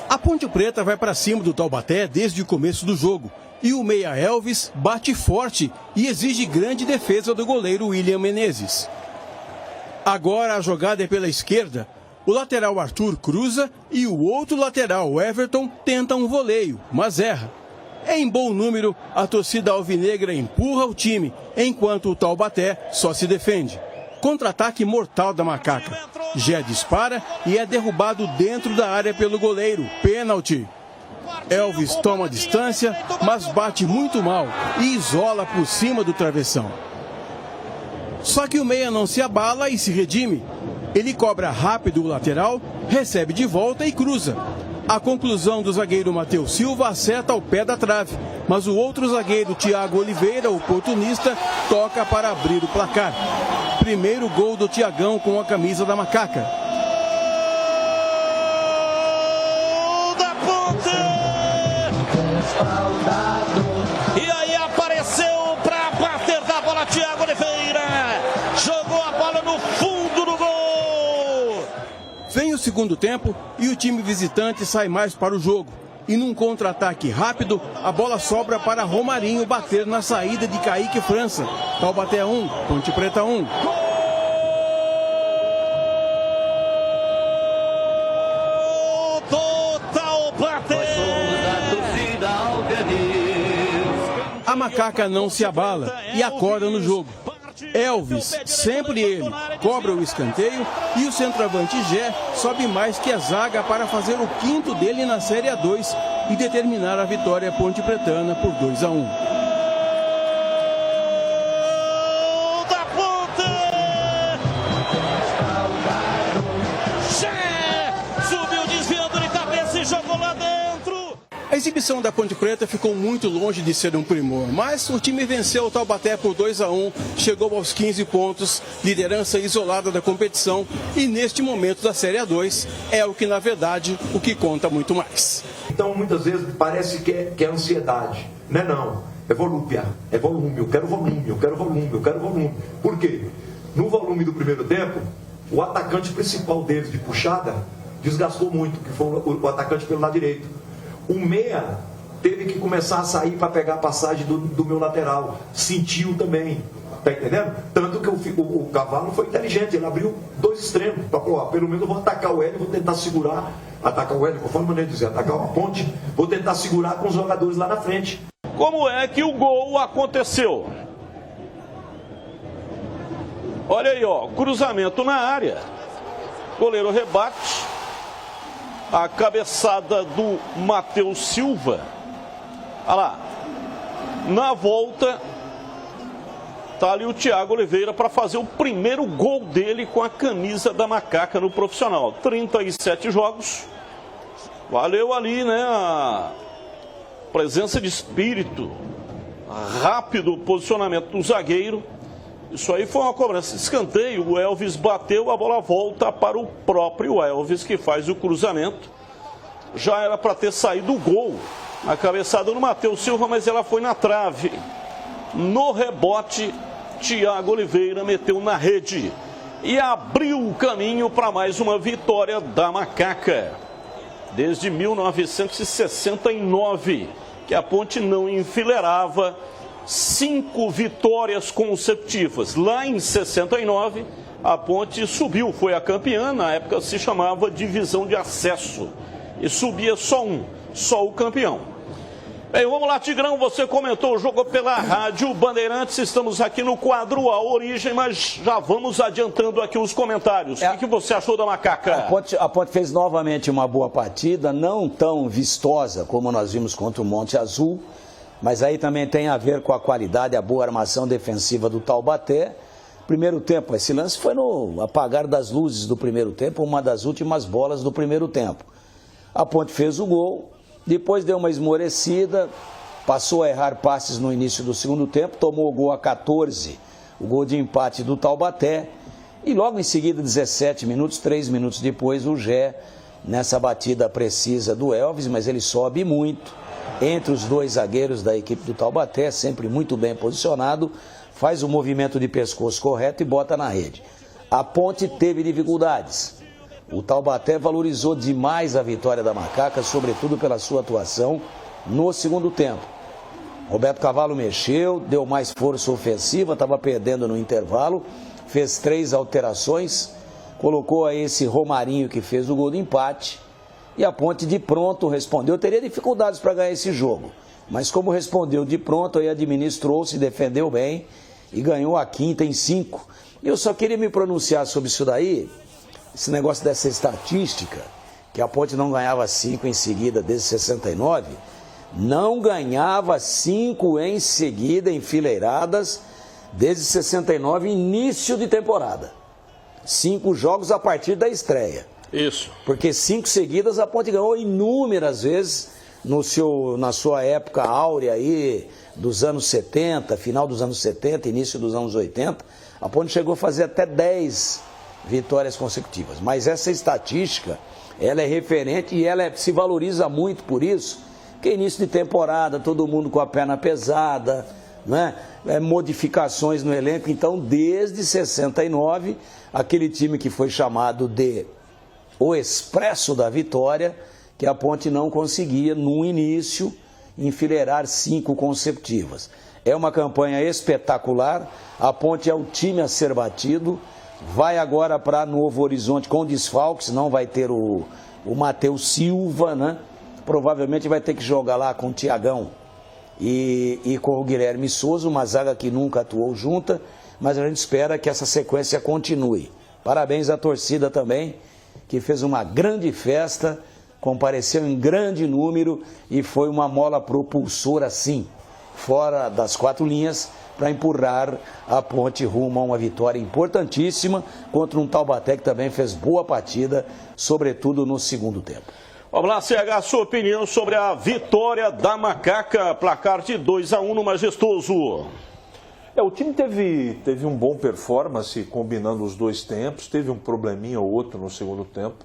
A Ponte Preta vai para cima do Taubaté desde o começo do jogo. E o meia Elvis bate forte e exige grande defesa do goleiro William Menezes. Agora a jogada é pela esquerda. O lateral Arthur cruza e o outro lateral Everton tenta um voleio, mas erra. Em bom número, a torcida alvinegra empurra o time, enquanto o Taubaté só se defende. Contra-ataque mortal da Macaca. Gé dispara e é derrubado dentro da área pelo goleiro. Pênalti. Elvis toma distância, mas bate muito mal e isola por cima do travessão. Só que o meia não se abala e se redime. Ele cobra rápido o lateral, recebe de volta e cruza. A conclusão do zagueiro Matheus Silva acerta ao pé da trave, mas o outro zagueiro Thiago Oliveira, oportunista, toca para abrir o placar. Primeiro gol do Thiagão com a camisa da Macaca. Da Ponte! E aí apareceu para bater da bola Thiago Oliveira. Jogou a bola no fundo do gol. Vem o segundo tempo e o time visitante sai mais para o jogo. E num contra-ataque rápido, a bola sobra para Romarinho bater na saída de Kaique França. Taubaté 1, Ponte Preta 1. A Macaca não se abala e acorda no jogo. Elvis, sempre ele, cobra o escanteio e o centroavante Gé sobe mais que a zaga para fazer o quinto dele na Série A2 e determinar a vitória ponte-pretana por 2-1. A exibição da Ponte Preta ficou muito longe de ser um primor, mas o time venceu o Taubaté por 2-1, chegou aos 15 pontos, liderança isolada da competição e neste momento da Série A2 é o que, na verdade, o que conta muito mais. Então, muitas vezes parece que é ansiedade, não, é volúpia, é volume, eu quero volume, eu quero volume, eu quero volume. Por quê? No volume do primeiro tempo, o atacante principal deles de puxada desgastou muito, que foi o atacante pelo lado direito. O meia teve que começar a sair para pegar a passagem do meu lateral. Sentiu também. Tá entendendo? Tanto que o Cavalo foi inteligente. Ele abriu dois extremos. Para falar, pelo menos eu vou atacar o Hélio, vou tentar segurar. Atacar o Hélio, conforme a maneira de dizer, atacar uma ponte. Vou tentar segurar com os jogadores lá na frente. Como é que o gol aconteceu? Olha aí, ó. Cruzamento na área. Goleiro rebate. A cabeçada do Matheus Silva. Olha lá. Na volta, tá ali o Thiago Oliveira para fazer o primeiro gol dele com a camisa da Macaca no profissional. 37 jogos. Valeu ali, né? A presença de espírito. Rápido posicionamento do zagueiro. Isso aí foi uma cobrança de escanteio, o Elvis bateu, a bola volta para o próprio Elvis que faz o cruzamento. Já era para ter saído o gol, a cabeçada do Matheus Silva, mas ela foi na trave. No rebote, Thiago Oliveira meteu na rede e abriu o caminho para mais uma vitória da Macaca. Desde 1969, que a Ponte não enfileirava 5 vitórias consecutivas. Lá em 69, a Ponte subiu, foi a campeã, na época se chamava divisão de acesso. E subia só o campeão. Bem, vamos lá, Tigrão, você comentou o jogo pela Rádio Bandeirantes, estamos aqui no quadro A Origem, mas já vamos adiantando aqui os comentários. O que você achou da Macaca? A Ponte fez novamente uma boa partida, não tão vistosa como nós vimos contra o Monte Azul, mas aí também tem a ver com a qualidade, a boa armação defensiva do Taubaté. Primeiro tempo, esse lance foi no apagar das luzes do primeiro tempo, uma das últimas bolas do primeiro tempo. A Ponte fez o gol, depois deu uma esmorecida, passou a errar passes no início do segundo tempo, tomou o gol a 14, o gol de empate do Taubaté, e logo em seguida, 17 minutos, 3 minutos depois, o Gé, nessa batida precisa do Elvis, mas ele sobe muito. Entre os dois zagueiros da equipe do Taubaté, sempre muito bem posicionado, faz o movimento de pescoço correto e bota na rede. A Ponte teve dificuldades. O Taubaté valorizou demais a vitória da Macaca, sobretudo pela sua atuação no segundo tempo. Roberto Cavalo mexeu, deu mais força ofensiva, estava perdendo no intervalo, fez 3 alterações, colocou aí esse Romarinho que fez o gol do empate e a Ponte de pronto respondeu. Teria dificuldades para ganhar esse jogo, mas como respondeu de pronto, aí administrou, se defendeu bem e ganhou a quinta em 5. E eu só queria me pronunciar sobre isso daí, esse negócio dessa estatística, que a Ponte não ganhava 5 em seguida desde 69, não ganhava 5 em seguida, enfileiradas, desde 69, início de temporada. 5 jogos a partir da estreia. Isso. Porque 5 seguidas a Ponte ganhou inúmeras vezes na sua época áurea aí, dos anos 70, final dos anos 70, início dos anos 80. A Ponte chegou a fazer até 10 vitórias consecutivas. Mas essa estatística, ela é referente e ela se valoriza muito por isso, porque início de temporada, todo mundo com a perna pesada, né? Modificações no elenco. Então, desde 69, aquele time que foi chamado de o Expresso da Vitória, que a Ponte não conseguia, no início, enfileirar 5 consecutivas. É uma campanha espetacular, a Ponte é o time a ser batido, vai agora para Novo Horizonte com desfalques, não vai ter o Matheus Silva, né? Provavelmente vai ter que jogar lá com o Tiagão e com o Guilherme Souza, uma zaga que nunca atuou junta, mas a gente espera que essa sequência continue. Parabéns à torcida também, que fez uma grande festa, compareceu em grande número e foi uma mola propulsora, sim, fora das 4 linhas, para empurrar a Ponte rumo a uma vitória importantíssima contra um Taubaté que também fez boa partida, sobretudo no segundo tempo. Vamos lá, CH, sua opinião sobre a vitória da Macaca, placar de 2-1 no Majestoso. O time teve um bom performance combinando os 2 tempos, teve um probleminha ou outro no segundo tempo,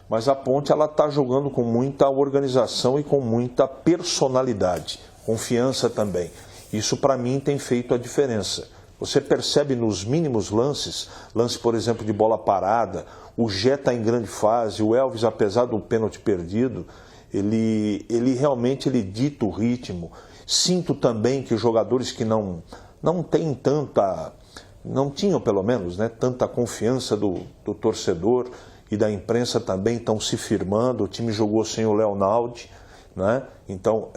mas a Ponte está jogando com muita organização e com muita personalidade, confiança também. Isso para mim tem feito a diferença. Você percebe nos mínimos lances, lance por exemplo de bola parada, o Gé está em grande fase, o Elvis, apesar do pênalti perdido, ele realmente dita o ritmo. Sinto também que os jogadores que não têm não tinham pelo menos, né, tanta confiança do torcedor e da imprensa também estão se firmando. O time jogou sem o Leonaldi, né? Então,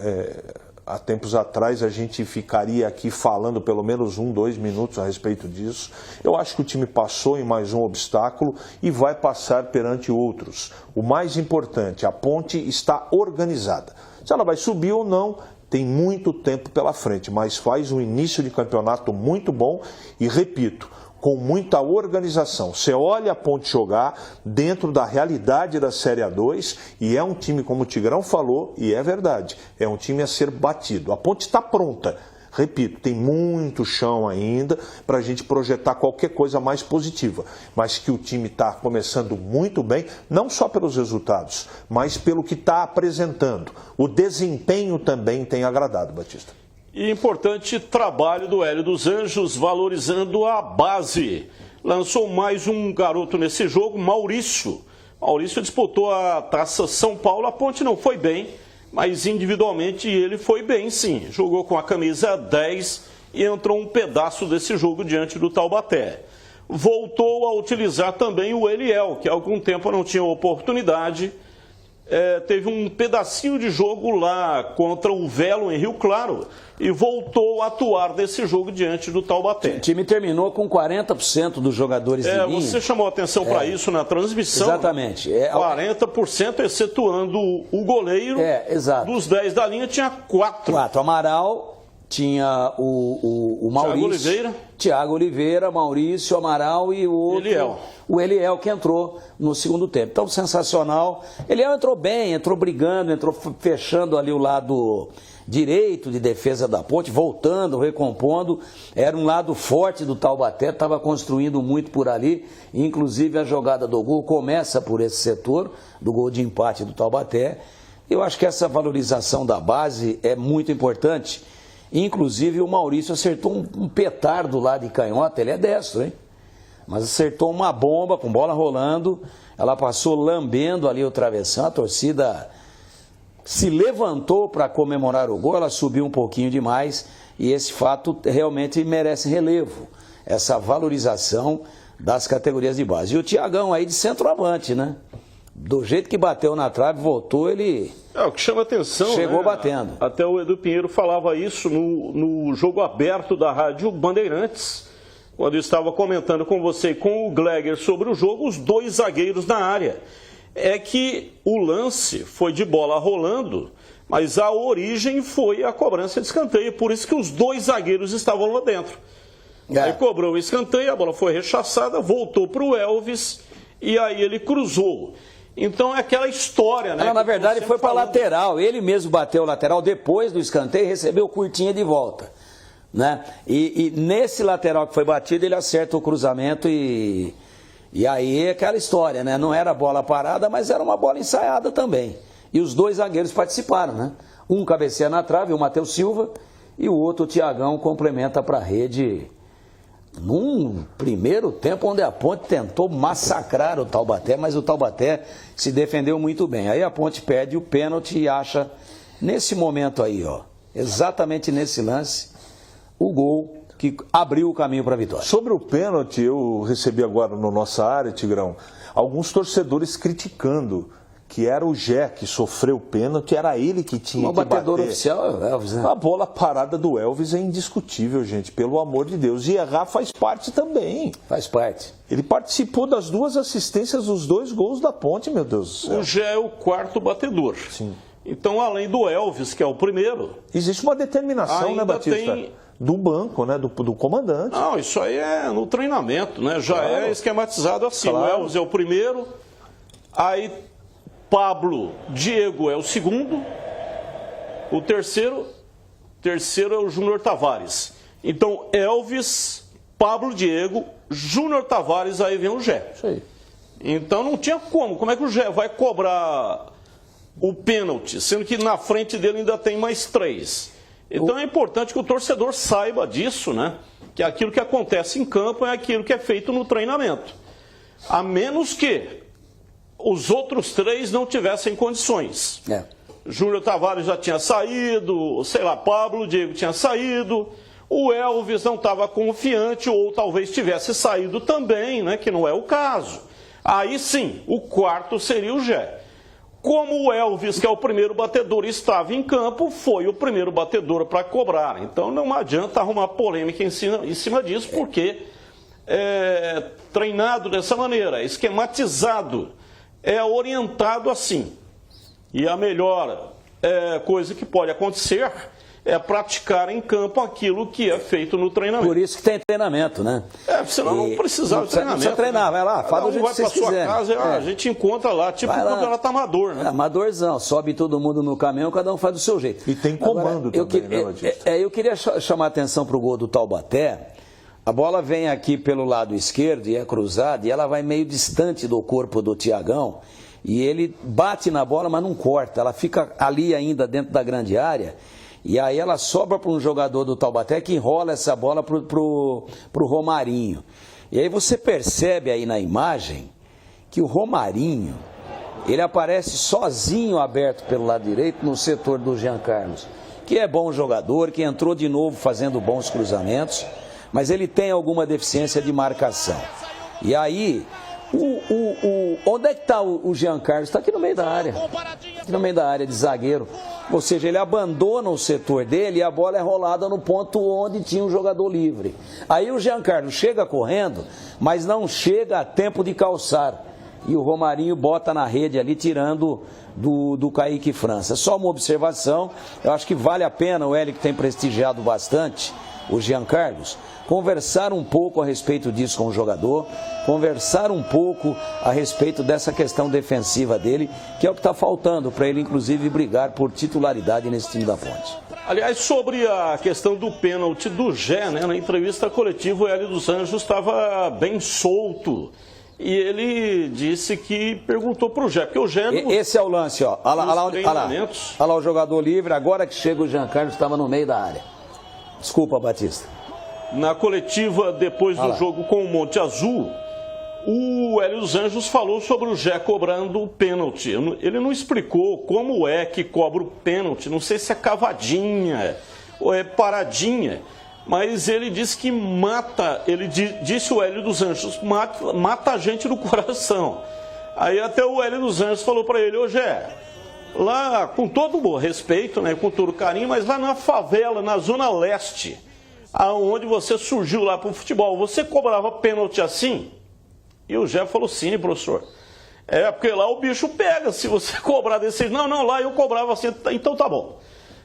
há tempos atrás a gente ficaria aqui falando pelo menos 1-2 minutos a respeito disso. Eu acho que o time passou em mais um obstáculo e vai passar perante outros. O mais importante, a Ponte está organizada. Se ela vai subir ou não, tem muito tempo pela frente, mas faz um início de campeonato muito bom e, repito, com muita organização. Você olha a Ponte jogar dentro da realidade da Série A2 e é um time, como o Tigrão falou, e é verdade, é um time a ser batido. A Ponte está pronta. Repito, tem muito chão ainda para a gente projetar qualquer coisa mais positiva, mas que o time está começando muito bem, não só pelos resultados, mas pelo que está apresentando. O desempenho também tem agradado, Batista. E importante trabalho do Hélio dos Anjos, valorizando a base. Lançou mais um garoto nesse jogo, Maurício. Maurício disputou a Taça São Paulo, a Ponte não foi bem, mas individualmente ele foi bem sim. Jogou com a camisa 10 e entrou um pedaço desse jogo diante do Taubaté. Voltou a utilizar também o Eliel, que há algum tempo não tinha oportunidade. Teve um pedacinho de jogo lá contra o Velo em Rio Claro e voltou a atuar nesse jogo diante do Taubaté. O time terminou com 40% dos jogadores de linha. Você chamou atenção para isso na transmissão. Exatamente. 40%, excetuando o goleiro. Exato. Dos 10 da linha tinha 4. Amaral, tinha o Maurício. Thiago Oliveira, Maurício, Amaral e o outro. Eliel. O Eliel que entrou no segundo tempo. Então, sensacional. Eliel entrou bem, entrou brigando, entrou fechando ali o lado direito de defesa da Ponte, voltando, recompondo. Era um lado forte do Taubaté, estava construindo muito por ali. Inclusive, a jogada do gol começa por esse setor, do gol de empate do Taubaté. Eu acho que essa valorização da base é muito importante. Inclusive, o Maurício acertou um petardo lá de canhota, ele é destro, hein? mas acertou uma bomba com bola rolando, ela passou lambendo ali o travessão, a torcida se levantou para comemorar o gol, ela subiu um pouquinho demais e esse fato realmente merece relevo, essa valorização das categorias de base. E o Thiagão aí de centroavante, né? Do jeito que bateu na trave, voltou, ele... O que chama atenção, chegou né? Batendo. Até o Edu Pinheiro falava isso no jogo aberto da Rádio Bandeirantes, quando eu estava comentando com você e com o Gleger sobre o jogo, os dois zagueiros na área. É que o lance foi de bola rolando, mas a origem foi a cobrança de escanteio, por isso que os dois zagueiros estavam lá dentro. Aí cobrou o escanteio, a bola foi rechaçada, voltou para o Elvis e aí ele cruzou. Então é aquela história, né? Ela, na verdade, foi para a lateral. Ele mesmo bateu o lateral depois do escanteio e recebeu curtinha de volta, né? E nesse lateral que foi batido, ele acerta o cruzamento e aí é aquela história, né? Não era bola parada, mas era uma bola ensaiada também. E os dois zagueiros participaram, né? Um cabeceia na trave, o Matheus Silva, e o outro, o Thiagão, complementa para a rede num primeiro tempo onde a Ponte tentou massacrar o Taubaté, mas o Taubaté se defendeu muito bem. Aí a Ponte perde o pênalti e acha, nesse momento aí, ó, exatamente nesse lance, o gol que abriu o caminho para a vitória. Sobre o pênalti, eu recebi agora na nossa área, Tigrão, alguns torcedores criticando que era o Gé que sofreu o pênalti, era ele que tinha que bater. O batedor oficial é o Elvis, né? A bola parada do Elvis é indiscutível, gente, pelo amor de Deus. E errar faz parte também. Faz parte. Ele participou das duas assistências dos dois gols da Ponte, meu Deus do céu. O Gé é o quarto batedor. Sim. Então, além do Elvis, que é o primeiro... Existe uma determinação, né, Batista? Do banco, né, do comandante. Não, isso aí é no treinamento, né? Já Claro. é esquematizado assim. Claro. O Elvis é o primeiro, aí Pablo Diego é o segundo, o terceiro é o Júnior Tavares. Então, Elvis, Pablo Diego, Júnior Tavares, aí vem o Gé. Isso aí. Então não tinha como é que o Gé vai cobrar o pênalti, sendo que na frente dele ainda tem mais três. Então é importante que o torcedor saiba disso, né? Que aquilo que acontece em campo é aquilo que é feito no treinamento. A menos que os outros três não tivessem condições. Júnior Tavares já tinha saído, sei lá, Pablo Diego tinha saído, o Elvis não estava confiante ou talvez tivesse saído também, né? Que não é o caso. Aí sim, o quarto seria o Gé. Como o Elvis, que é o primeiro batedor, estava em campo, foi o primeiro batedor para cobrar. Então não adianta arrumar polêmica em cima disso, porque é treinado dessa maneira, esquematizado, é orientado assim. E a melhor coisa que pode acontecer é praticar em campo aquilo que é feito no treinamento. Por isso que tem treinamento, né? Senão não precisava de treinamento. Não precisa treinar, vai lá, faz do jeito que vocês quiserem. Vai para sua casa, a gente encontra lá, tipo o campeonato amador, né? Amadorzão, sobe todo mundo no caminhão, cada um faz do seu jeito. E tem comando agora, também, né, Batista? Eu queria chamar a atenção para o gol do Taubaté. A bola vem aqui pelo lado esquerdo e é cruzada, e ela vai meio distante do corpo do Thiagão, e ele bate na bola, mas não corta, ela fica ali ainda dentro da grande área. E aí ela sobra para um jogador do Taubaté que enrola essa bola pro Romarinho. E aí você percebe aí na imagem que o Romarinho, ele aparece sozinho aberto pelo lado direito no setor do Jean Carlos, que é bom jogador, que entrou de novo fazendo bons cruzamentos, mas ele tem alguma deficiência de marcação. E aí, onde é que está o Jean Carlos? Está aqui no meio da área. Aqui no meio da área de zagueiro. Ou seja, ele abandona o setor dele e a bola é rolada no ponto onde tinha um jogador livre. Aí o Jean Carlos chega correndo, mas não chega a tempo de calçar. E o Romarinho bota na rede ali, tirando do Kaique França. Só uma observação, eu acho que vale a pena, o Hélio que tem prestigiado bastante o Jean Carlos, conversar um pouco a respeito disso com o jogador, conversar um pouco a respeito dessa questão defensiva dele, que é o que está faltando para ele, inclusive, brigar por titularidade nesse time da Ponte. Aliás, sobre a questão do pênalti do Gé, né, na entrevista coletiva, o Hélio dos Anjos estava bem solto. E ele disse que perguntou para o Gé, porque o Gé... Esse é o lance, ó. Olha lá o jogador livre, agora que chega o Jean Carlos, estava no meio da área. Desculpa, Batista. Na coletiva depois do jogo com o Monte Azul, o Hélio dos Anjos falou sobre o Jé cobrando o pênalti. Ele não explicou como é que cobra o pênalti. Não sei se é cavadinha ou é paradinha. Mas ele disse que mata, disse o Hélio dos Anjos, mata a gente no coração. Aí até o Hélio dos Anjos falou para ele: ô Jé, lá com todo o respeito, né, com todo o carinho, mas lá na favela, na Zona Leste, aonde você surgiu lá para o futebol, você cobrava pênalti assim? E o Jé falou: sim, professor. Porque lá o bicho pega, se você cobrar desse... Não, lá eu cobrava assim, então tá bom.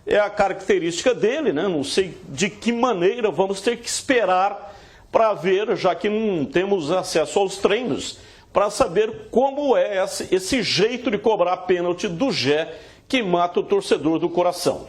É a característica dele, né? Não sei de que maneira, vamos ter que esperar para ver, já que não temos acesso aos treinos, para saber como é esse jeito de cobrar pênalti do Jé que mata o torcedor do coração.